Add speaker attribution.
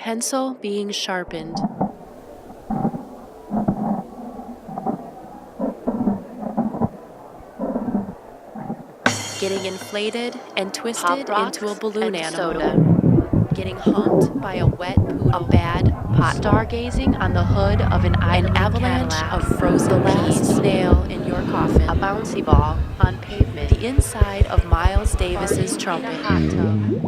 Speaker 1: pencil being sharpened. Getting inflated and twisted into a balloon animal. Soda. Getting humped by a wet poodle. A bad pot. Stargazing on the hood of an avalanche Cadillac. Of frozen peas. Snail in your coffin. A bouncy ball on pavement. The inside of Miles Davis's trumpet. In a hot tub.